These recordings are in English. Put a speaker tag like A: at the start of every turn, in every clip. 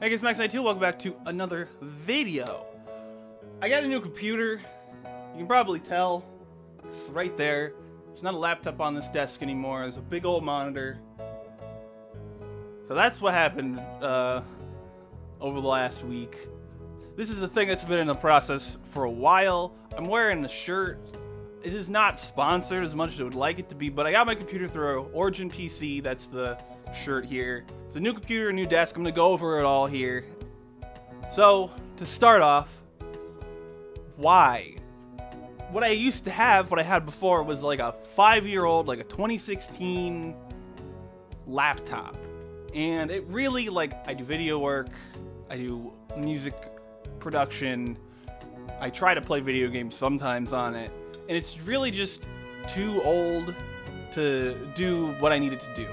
A: Hey guys, Max92, welcome back to another video. I got a new computer. You can probably tell. It's right there. There's not a laptop on this desk anymore. There's a big old monitor. So that's what happened over the last week. This is a thing that's been in the process for a while. I'm wearing a shirt. It is not sponsored as much as I would like it to be, but I got my computer through Origin PC. That's the shirt here. It's a new computer, a new desk. I'm gonna go over it all here. So, to start off, why? What I used to have, what I had before, was like a 5-year-old, like a 2016 laptop. And it really, like, I do video work, I do music production, I try to play video games sometimes on it, and it's really just too old to do what I needed to do.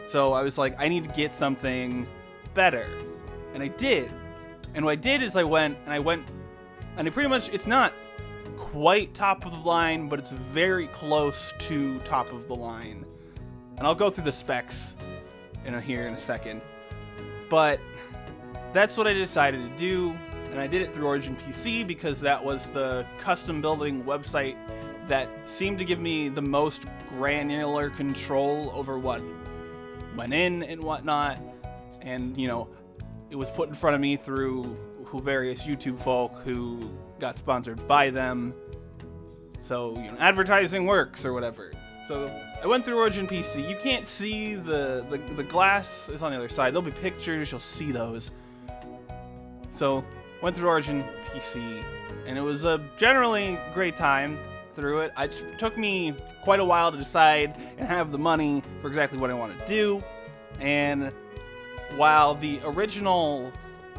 A: So I was like, I need to get something better. And I did. And what I did is I went, and it pretty much, it's not quite top of the line, but it's very close to top of the line. And I'll go through the specs here in a second. But that's what I decided to do. And I did it through Origin PC because that was the custom building website that seemed to give me the most granular control over what went in and whatnot. And, you know, it was put in front of me through various YouTube folk who got sponsored by them. So, you know, advertising works or whatever. So I went through Origin PC. You can't see the glass is on the other side. There'll be pictures, you'll see those. So went through Origin PC, and it was a generally great time through it. It took me quite a while to decide and have the money for exactly what I want to do. And while the original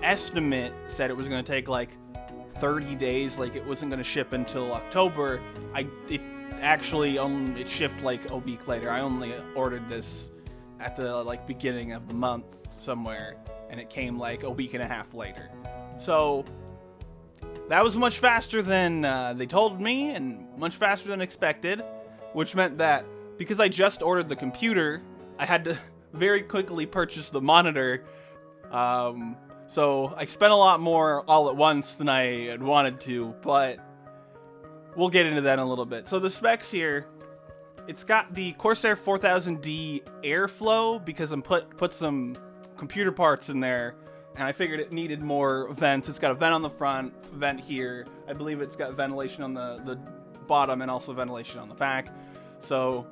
A: estimate said it was going to take like 30 days, like it wasn't going to ship until October, it shipped like a week later. I only ordered this at the like beginning of the month somewhere, and it came like a week and a half later. So that was much faster than they told me, and much faster than expected, which meant that because I just ordered the computer, I had to very quickly purchase the monitor. So I spent a lot more all at once than I had wanted to, but we'll get into that in a little bit. So the specs here, it's got the Corsair 4000D airflow because I'm put some computer parts in there, and I figured it needed more vents. It's got a vent on the front, vent here. I believe it's got ventilation on the bottom and also ventilation on the back. So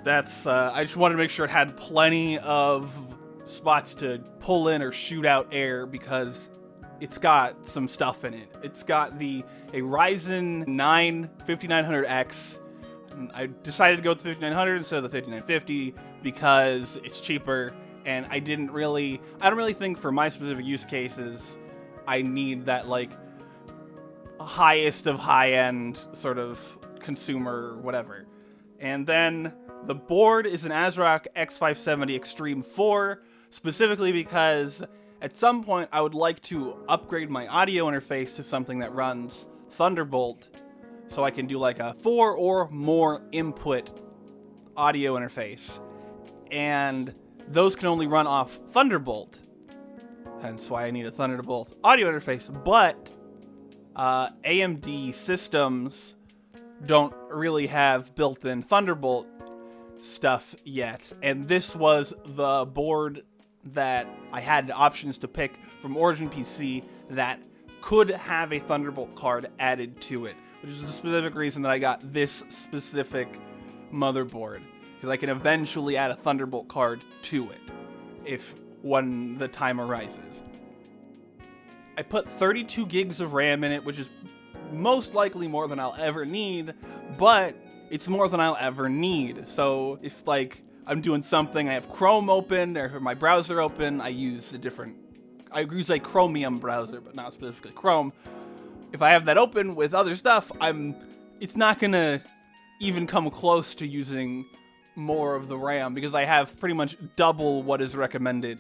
A: that's, I just wanted to make sure it had plenty of spots to pull in or shoot out air because it's got some stuff in it. It's got a Ryzen 9 5900X. I decided to go with the 5900 instead of the 5950 because it's cheaper, and I don't really think for my specific use cases I need that like highest of high-end sort of consumer whatever. And then the board is an ASRock X570 Extreme 4, specifically because at some point I would like to upgrade my audio interface to something that runs Thunderbolt, so I can do like a 4 or more input audio interface. And those can only run off Thunderbolt, hence why I need a Thunderbolt audio interface. But AMD systems don't really have built-in Thunderbolt stuff yet, and this was the board that I had options to pick from Origin PC that could have a Thunderbolt card added to it, which is the specific reason that I got this specific motherboard, because I can eventually add a Thunderbolt card to it when the time arises. I put 32 gigs of RAM in it, which is most likely more than I'll ever need, but it's more than I'll ever need. So if like I'm doing something, I have Chrome open or my browser open, I use a Chromium browser, but not specifically Chrome. If I have that open with other stuff, it's not gonna even come close to using more of the RAM because I have pretty much double what is recommended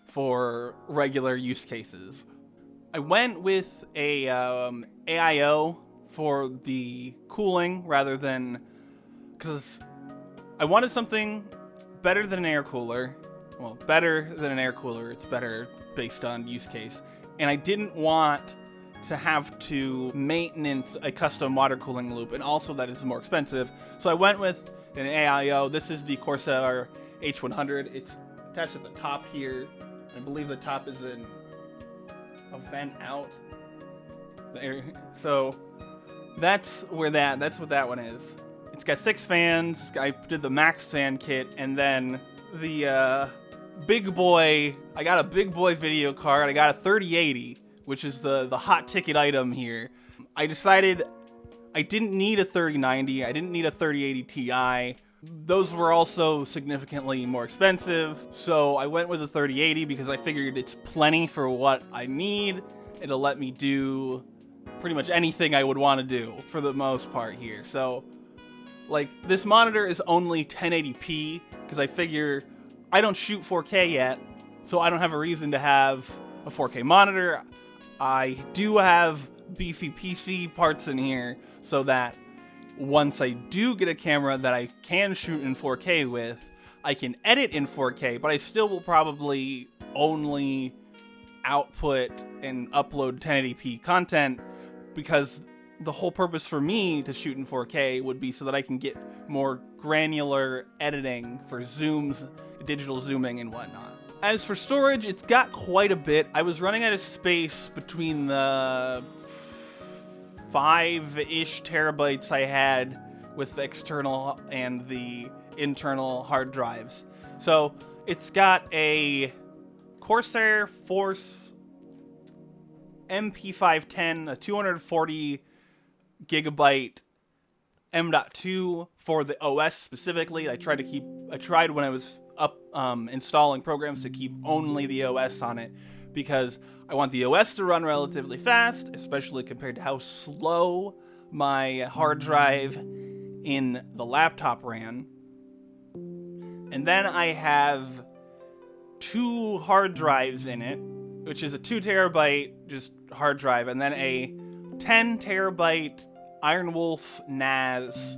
A: for regular use cases. I went with a AIO for the cooling rather than, because I wanted something better than an air cooler, well, better than an air cooler. It's better based on use case. And I didn't want to have to maintenance a custom water cooling loop, and also that is more expensive. So I went with an AIO. This is the Corsair H100. It's attached at the top here. I believe the top is in a vent out. So that's what that one is. It's got 6 fans. I did the max fan kit, and then the big boy. I got a big boy video card. I got a 3080, which is the hot ticket item here. I decided I didn't need a 3090. I didn't need a 3080 Ti. Those were also significantly more expensive, so I went with a 3080 because I figured it's plenty for what I need. It'll let me do pretty much anything I would want to do for the most part here. So, like, this monitor is only 1080p because I figure I don't shoot 4K yet, so I don't have a reason to have a 4K monitor. I do have beefy PC parts in here so that once I do get a camera that I can shoot in 4K with, I can edit in 4K, but I still will probably only output and upload 1080p content because the whole purpose for me to shoot in 4K would be so that I can get more granular editing for zooms, digital zooming, and whatnot. As for storage, it's got quite a bit. I was running out of space between the 5-ish terabytes I had with the external and the internal hard drives. So it's got a Corsair Force MP510, a 240 gigabyte M.2 for the OS specifically. I tried when I was up installing programs to keep only the OS on it because I want the OS to run relatively fast, especially compared to how slow my hard drive in the laptop ran. And then I have 2 hard drives in it, which is a 2 terabyte just hard drive, and then a 10 terabyte Iron Wolf NAS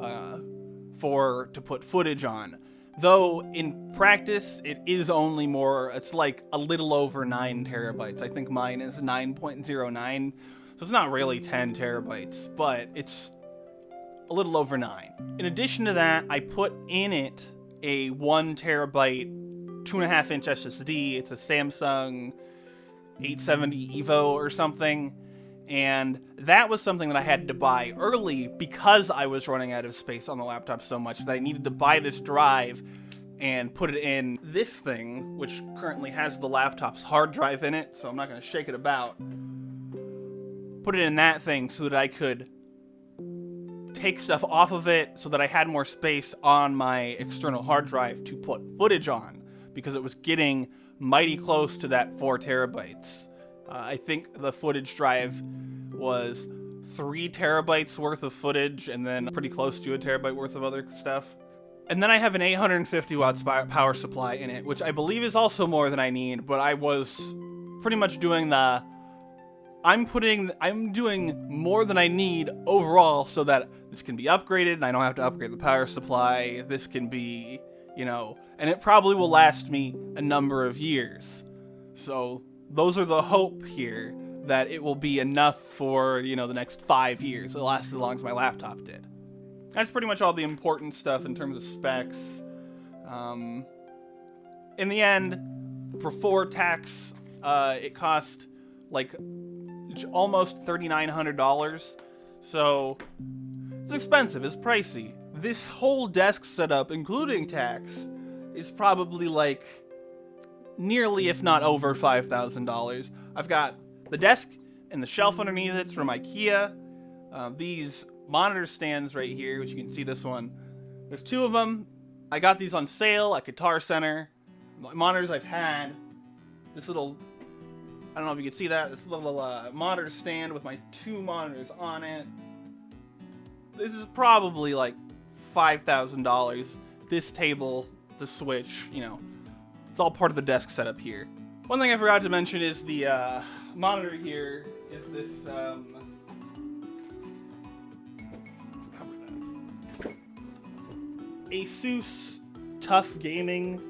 A: to put footage on. Though in practice, it is only it's like a little over 9 terabytes. I think mine is 9.09, so it's not really 10 terabytes, but it's a little over 9. In addition to that, I put in it a 1 terabyte, 2.5 inch SSD. It's a Samsung 870 Evo or something. And that was something that I had to buy early because I was running out of space on the laptop so much that I needed to buy this drive and put it in this thing, which currently has the laptop's hard drive in it, so I'm not going to shake it about. Put it in that thing so that I could take stuff off of it so that I had more space on my external hard drive to put footage on, because it was getting mighty close to that 4 terabytes. I think the footage drive was 3 terabytes worth of footage and then pretty close to a terabyte worth of other stuff. And then I have an 850 watts power supply in it, which I believe is also more than I need, but I was pretty much doing I'm doing more than I need overall so that this can be upgraded and I don't have to upgrade the power supply. This can be, and it probably will last me a number of years. So those are the hope here, that it will be enough for, the next 5 years. It'll last as long as my laptop did. That's pretty much all the important stuff in terms of specs. In the end, before tax, it cost like almost $3,900. So it's expensive, it's pricey. This whole desk setup, including tax, is probably like nearly, if not over, $5,000. I've got the desk and the shelf underneath it's from IKEA. These monitor stands right here, which you can see this one. There's 2 of them. I got these on sale at Guitar Center. Monitors I've had. This little, I don't know if you can see that, this little monitor stand with my 2 monitors on it. This is probably like $5,000. This table, the switch, it's all part of the desk setup here. One thing I forgot to mention is the monitor here is this, let's cover that. ASUS Tough Gaming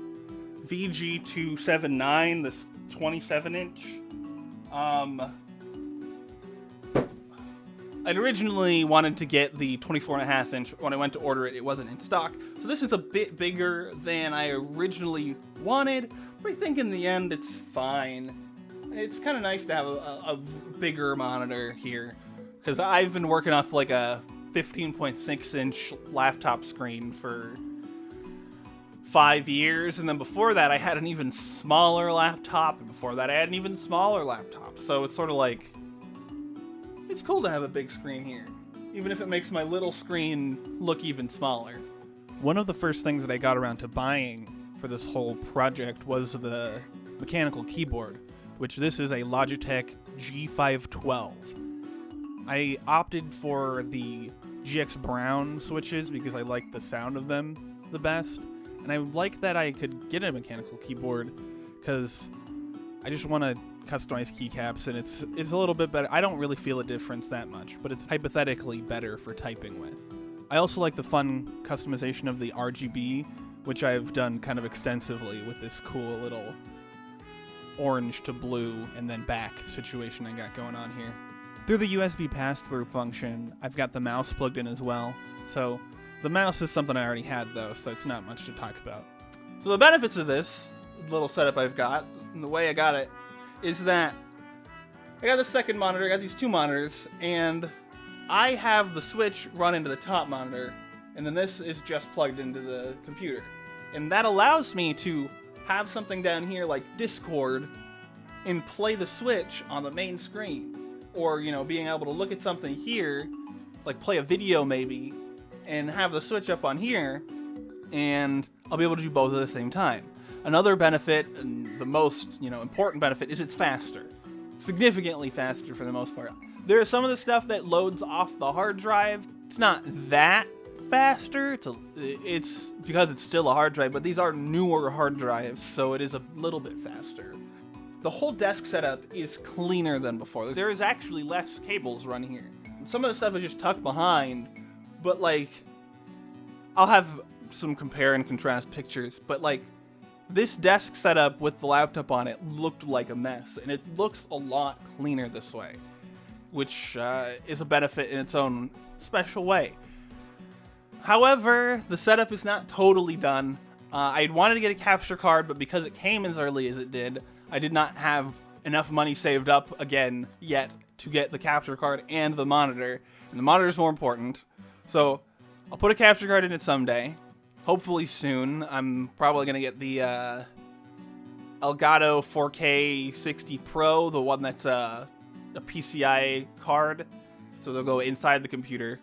A: VG279, this 27-inch. I'd originally wanted to get the 24.5-inch. When I went to order it, it wasn't in stock. So this is a bit bigger than I originally wanted, but I think in the end it's fine. It's kind of nice to have a bigger monitor here, because I've been working off like a 15.6-inch laptop screen for 5 years, and then before that I had an even smaller laptop, and before that I had an even smaller laptop. So it's sort of like, it's cool to have a big screen here, even if it makes my little screen look even smaller. One of the first things that I got around to buying for this whole project was the mechanical keyboard, which this is a Logitech G512. I opted for the GX Brown switches because I like the sound of them the best, and I like that I could get a mechanical keyboard because I just want to customize keycaps, and it's a little bit better. I don't really feel a difference that much, but it's hypothetically better for typing with. I also like the fun customization of the RGB, which I've done kind of extensively with this cool little orange to blue and then back situation I got going on here. Through the USB pass-through function, I've got the mouse plugged in as well. So the mouse is something I already had though, so it's not much to talk about. So the benefits of this little setup I've got, and the way I got it, is that I got the second monitor, I got these two monitors, and I have the switch run into the top monitor, and then this is just plugged into the computer. And that allows me to have something down here like Discord and play the Switch on the main screen. Or, you know, being able to look at something here, like play a video maybe, and have the Switch up on here, and I'll be able to do both at the same time. Another benefit, and the most, important benefit, is it's faster. Significantly faster for the most part. There is some of the stuff that loads off the hard drive. It's not that faster. It's because it's still a hard drive, but these are newer hard drives, so it is a little bit faster. The whole desk setup is cleaner than before. There is actually less cables running here. Some of the stuff is just tucked behind, but like, I'll have some compare and contrast pictures, but like, this desk setup with the laptop on it looked like a mess, and it looks a lot cleaner this way, which is a benefit in its own special way. However, the setup is not totally done. I wanted to get a capture card, but because it came as early as it did, I did not have enough money saved up again yet to get the capture card and the monitor, and the monitor is more important. So I'll put a capture card in it someday. Hopefully soon. I'm probably going to get the Elgato 4K 60 Pro, the one that's a PCI card. So they'll go inside the computer.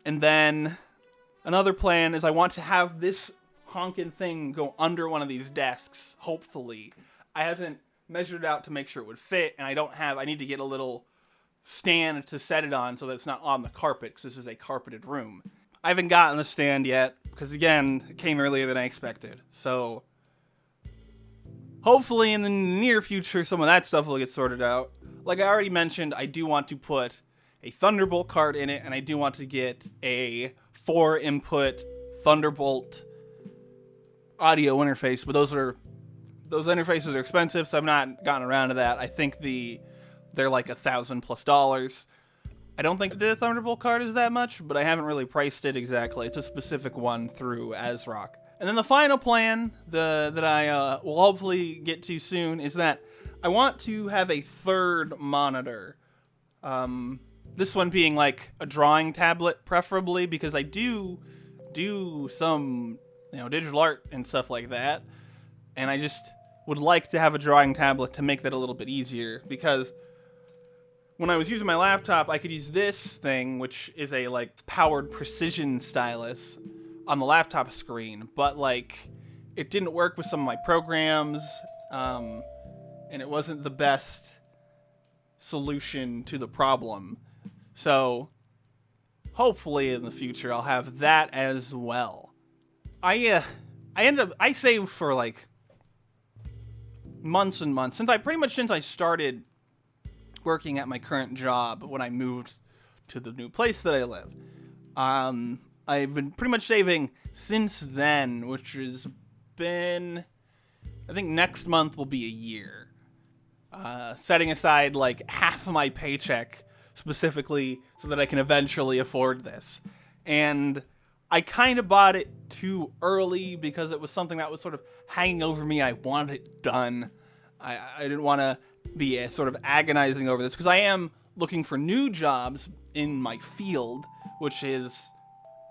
A: And then another plan is I want to have this honkin' thing go under one of these desks, hopefully. I haven't measured it out to make sure it would fit, and I need to get a little stand to set it on so that it's not on the carpet, because this is a carpeted room. I haven't gotten the stand yet, because again, it came earlier than I expected. So hopefully in the near future, some of that stuff will get sorted out. Like I already mentioned, I do want to put a Thunderbolt card in it, and I do want to get a 4-input Thunderbolt audio interface, but those interfaces are expensive, so I've not gotten around to that. I think they're like $1,000+. I don't think the Thunderbolt card is that much, but I haven't really priced it exactly. It's a specific one through ASRock. And then the final plan that I will hopefully get to soon is that I want to have a third monitor. This one being like a drawing tablet, preferably, because I do some digital art and stuff like that, and I just would like to have a drawing tablet to make that a little bit easier, because when I was using my laptop, I could use this thing, which is a like powered precision stylus on the laptop screen, but like it didn't work with some of my programs, and it wasn't the best solution to the problem. So hopefully in the future I'll have that as well. I saved for like months and months since I started working at my current job when I moved to the new place that I live. I've been pretty much saving since then, which is been, I think next month will be a year. Setting aside like half of my paycheck specifically so that I can eventually afford this. And I kind of bought it too early because it was something that was sort of hanging over me. I wanted it done. I didn't want to be sort of agonizing over this because I am looking for new jobs in my field, which is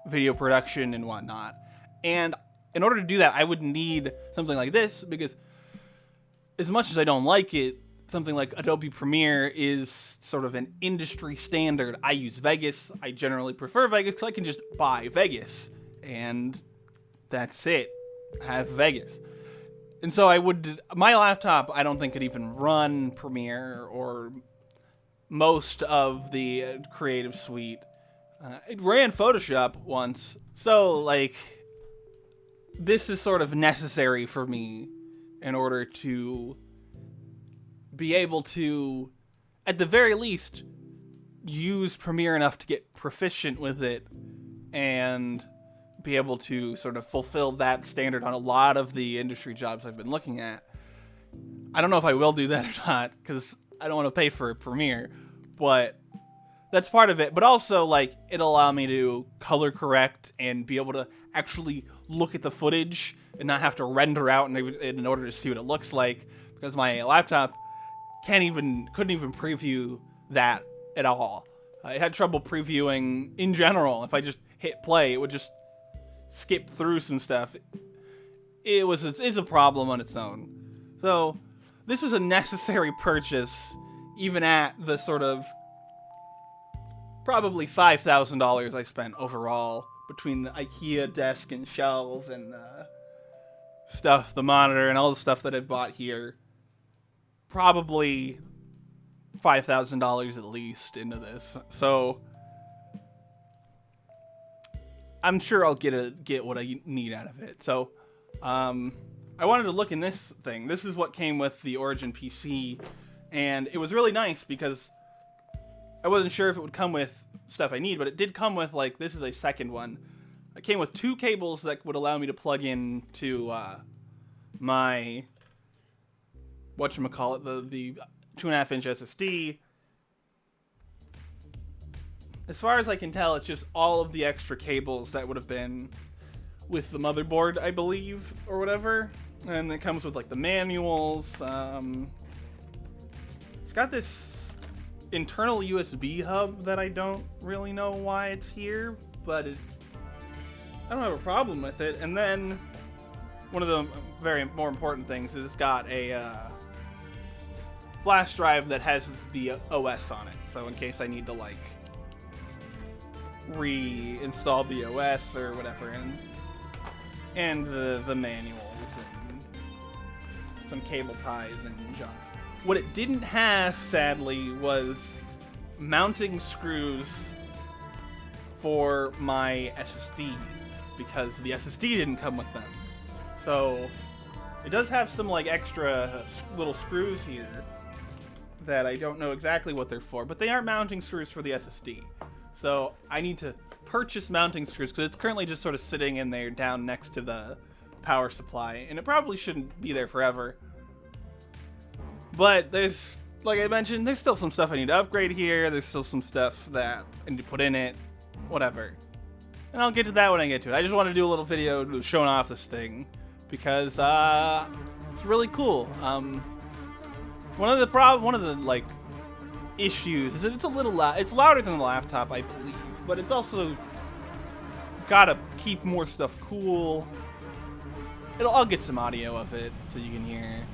A: video production and whatnot. And in order to do that, I would need something like this because as much as I don't like it, something like Adobe Premiere is sort of an industry standard. I use Vegas. I generally prefer Vegas because I can just buy Vegas and that's it. I have Vegas. And so my laptop I don't think could even run Premiere or most of the Creative Suite. It ran Photoshop once. So like this is sort of necessary for me in order to be able to, at the very least, use Premiere enough to get proficient with it and be able to sort of fulfill that standard on a lot of the industry jobs I've been looking at. I don't know if I will do that or not because I don't want to pay for Premiere, but that's part of it. But also, like, it'll allow me to color correct and be able to actually look at the footage and not have to render out in order to see what it looks like because my laptop couldn't even preview that at all. I had trouble previewing in general. If I just hit play, it would just skip through some stuff. It's a problem on its own. So this was a necessary purchase, even at the sort of probably $5,000 I spent overall between the IKEA desk and shelves and stuff, the monitor and all the stuff that I've bought here. Probably $5,000 at least into this. So I'm sure I'll get what I need out of it. So I wanted to look in this thing. This is what came with the Origin PC, and it was really nice because I wasn't sure if it would come with stuff I need, but it did come with, like, this is a second one. It came with 2 cables that would allow me to plug in to my whatchamacallit, the 2.5-inch SSD. As far as I can tell, it's just all of the extra cables that would have been with the motherboard, I believe, or whatever. And it comes with, like, the manuals. It's got this internal USB hub that I don't really know why it's here, but I don't have a problem with it. And then one of the more important things is it's got a flash drive that has the OS on it. So in case I need to, like, reinstall the OS or whatever, and the manuals and some cable ties and junk. What it didn't have, sadly, was mounting screws for my SSD because the SSD didn't come with them. So it does have some, like, extra little screws here that I don't know exactly what they're for, but they aren't mounting screws for the SSD. So I need to purchase mounting screws because it's currently just sort of sitting in there down next to the power supply, and it probably shouldn't be there forever. But there's, like I mentioned, there's still some stuff I need to upgrade here. There's still some stuff that I need to put in it, whatever. And I'll get to that when I get to it. I just want to do a little video showing off this thing because it's really cool. One of the like issues is that it's a little loud. It's louder than the laptop, I believe, but it's also gotta keep more stuff cool. I'll get some audio of it so you can hear.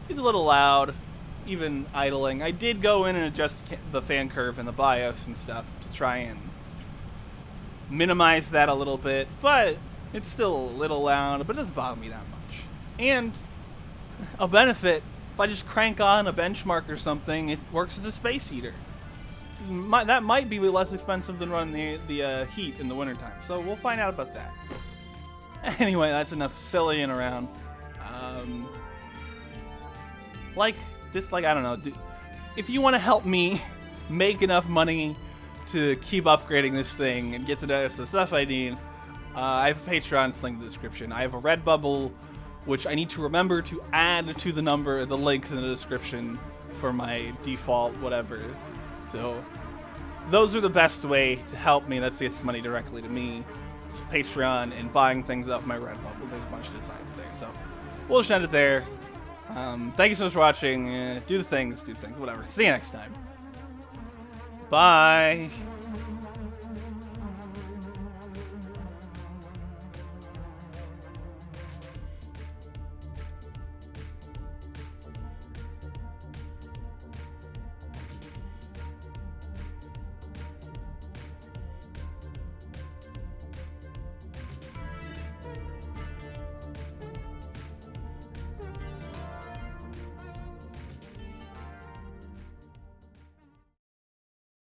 A: It's a little loud, even idling. I did go in and adjust the fan curve and the BIOS and stuff to try and minimize that a little bit, but it's still a little loud, but it doesn't bother me that much. And a benefit, if I just crank on a benchmark or something, it works as a space heater. That might be less expensive than running the heat in the wintertime, so we'll find out about that. Anyway, that's enough sillying around. I don't know, if you want to help me make enough money to keep upgrading this thing and get the stuff I need, I have a Patreon, it's linked in the description. I have a Redbubble, which I need to remember to add to the links in the description for my default whatever. So those are the best way to help me. That gets money directly to me. It's Patreon and buying things off my Redbubble. There's a bunch of designs there. So we'll just end it there. Thank you so much for watching. Do the things, whatever. See you next time. Bye.